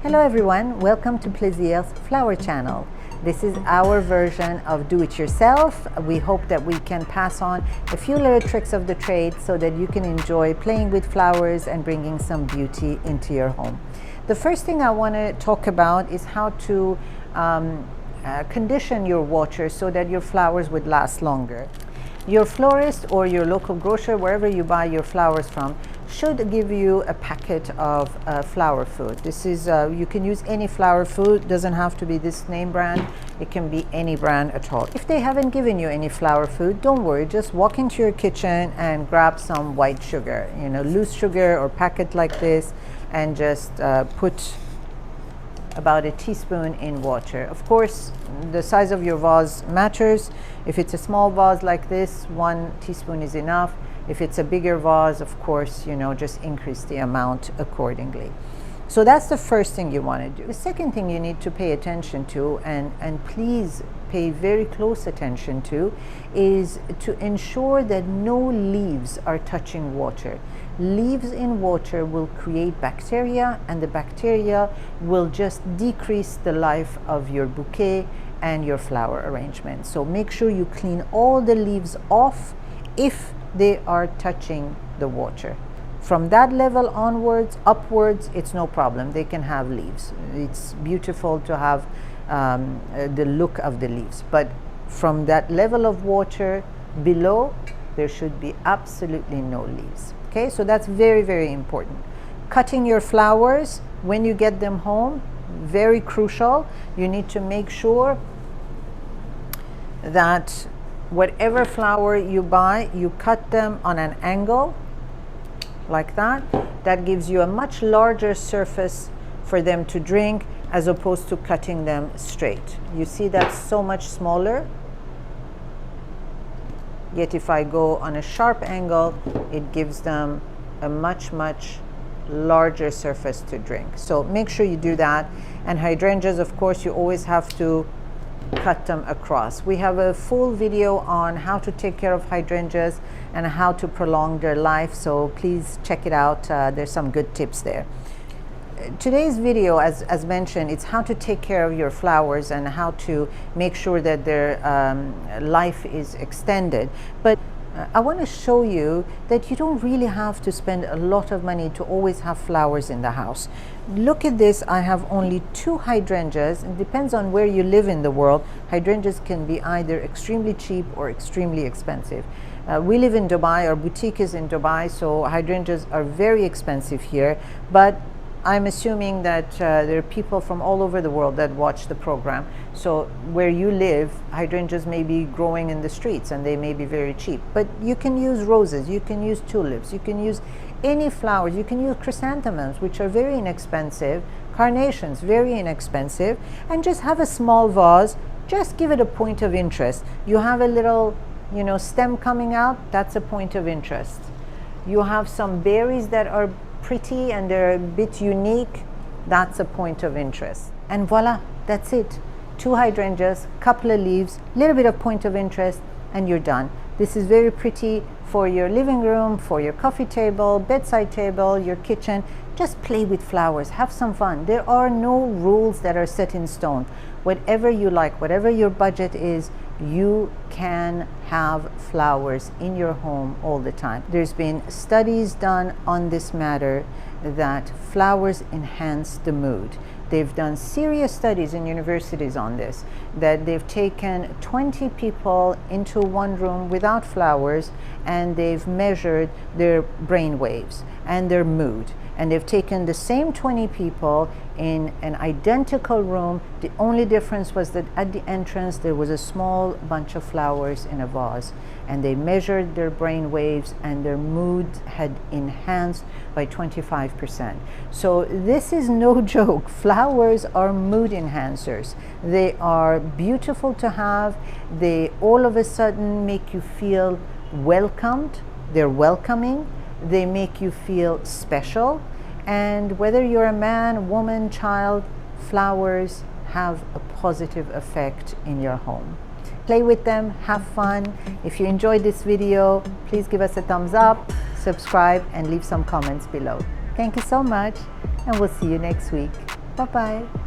Hello everyone, welcome to Plaisir's Flower channel. This is our version of do-it-yourself. We hope that we can pass on a few little tricks of the trade so that you can enjoy playing with flowers and bringing some beauty into your home. The first thing I want to talk about is how to condition your water so that your flowers would last longer. Your florist or your local grocer, wherever you buy your flowers from, should give you a packet of flower food. This is, you can use any flower food, doesn't have to be this name brand, it can be any brand at all. If they haven't given you any flower food, don't worry, just walk into your kitchen and grab some white sugar, loose sugar or packet like this, and just put about a teaspoon in water. Of course, the size of your vase matters. If it's a small vase like this, 1 teaspoon is enough. If it's a bigger vase, of course, just increase the amount accordingly. So that's the first thing you want to do. The second thing you need to pay attention to, and please pay very close attention to, is to ensure that no leaves are touching water. Leaves in water will create bacteria, and the bacteria will just decrease the life of your bouquet and your flower arrangement. So make sure you clean all the leaves off if they are touching the water. From that level onwards, upwards, it's no problem. They can have leaves. It's beautiful to have the look of the leaves. But from that level of water below, there should be absolutely no leaves. Okay, so that's very, very important. Cutting your flowers when you get them home, very crucial. You need to make sure that whatever flower you buy, you cut them on an angle like that. That gives you a much larger surface for them to drink as opposed to cutting them straight. You see that's so much smaller. Yet if I go on a sharp angle, it gives them a much, much larger surface to drink. So make sure you do that. And hydrangeas, of course, you always have to cut them across. We have a full video on how to take care of hydrangeas and how to prolong their life, so please check it out. There's some good tips there. Today's video, as mentioned, it's how to take care of your flowers and how to make sure that their life is extended. But I want to show you that you don't really have to spend a lot of money to always have flowers in the house. Look at this, I have only 2 hydrangeas. It depends on where you live in the world. Hydrangeas can be either extremely cheap or extremely expensive. We live in Dubai, our boutique is in Dubai, so hydrangeas are very expensive here. But I'm assuming that there are people from all over the world that watch the program. So where you live, hydrangeas may be growing in the streets and they may be very cheap. But you can use roses, you can use tulips, you can use any flowers, you can use chrysanthemums, which are very inexpensive, carnations, very inexpensive, and just have a small vase. Just give it a point of interest. You have a little, stem coming out, that's a point of interest. You have some berries that are pretty and they're a bit unique, that's a point of interest. And voila, that's it. 2 hydrangeas, couple of leaves, little bit of point of interest, and you're done. This is very pretty for your living room, for your coffee table, bedside table, your kitchen. Just play with flowers, have some fun. There are no rules that are set in stone. Whatever you like, whatever your budget is, you can have flowers in your home all the time. There's been studies done on this matter that flowers enhance the mood. They've done serious studies in universities on this, that they've taken 20 people into one room without flowers and they've measured their brain waves and their mood. And they've taken the same 20 people in an identical room. The only difference was that at the entrance there was a small bunch of flowers in a vase, and they measured their brain waves and their mood had enhanced by 25%. So this is no joke. Flowers are mood enhancers. They are beautiful to have. They all of a sudden make you feel welcomed. They're welcoming. They make you feel special. And whether you're a man, woman, child, flowers have a positive effect in your home. Play with them, have fun. If you enjoyed this video, please give us a thumbs up, subscribe, and leave some comments below. Thank you so much, and we'll see you next week. Bye-bye.